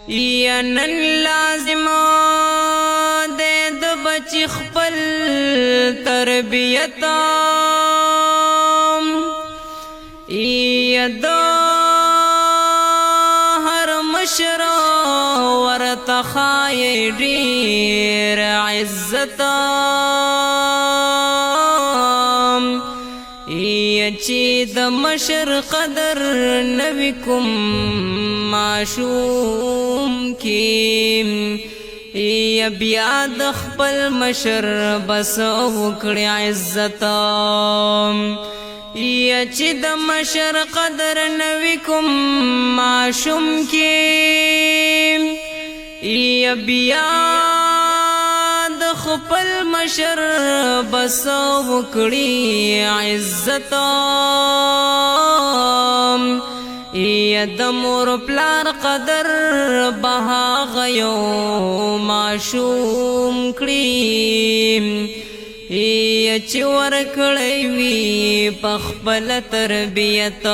یا نن لازم دے د بچی خپل تربیت یا د هر مشر ورته خای ډیر عزت یا چې د مشر قدر نوی کوم معشوم کی یا بیا د خپل مشر بس وکړي عزت یا چې د مشر قدر نوی کوم معشوم کی یا بیا د خپل مشر بس وکړي عزت یا د مور پلار قدر بها غيو معشوم کړي یا چې ورکړی وي په خپل تربیت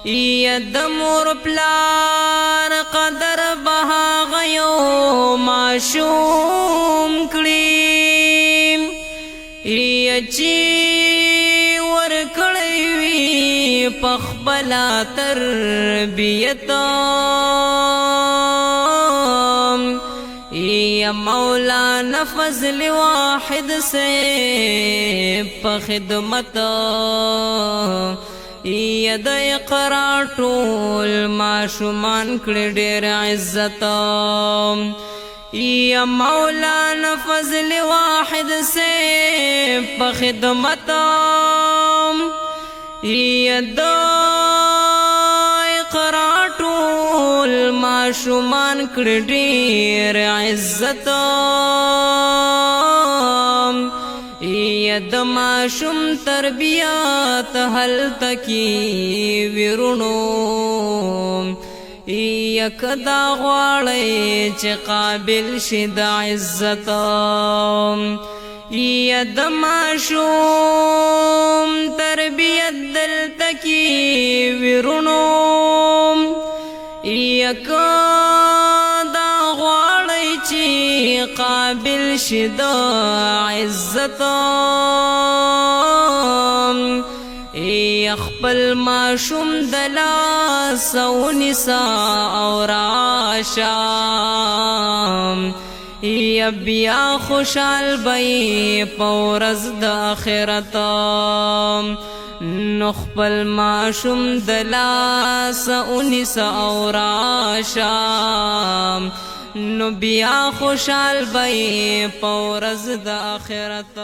یا د مور پلار قدر بها غيو معشوم کړي یا چې ورکړی وي په خپل تربیت یا مولانا فضل واحد سے په خدمت یا د اقرا ټول معشومان کړي ډېر عزت یا مولانا فضل واحد سے په خدمت یا د اقرا ټول معشومان کړي ډېر عزت یا د معشوم تربیت هلته کې ورونو یا کدا غواړئ چې قابل شي د عزت یا د معشوم تربیت دلته کې ورونو یا کدا غواړئ چې قابل شي د عزت یا خپل معشوم د لاس ونیسه او راشه یا بیا خوشحال بئی په ورځ د آخرت نو خپل معشوم د لاس ونیسه او راشه نو بیا خوشحال بئی په ورځ د آخرت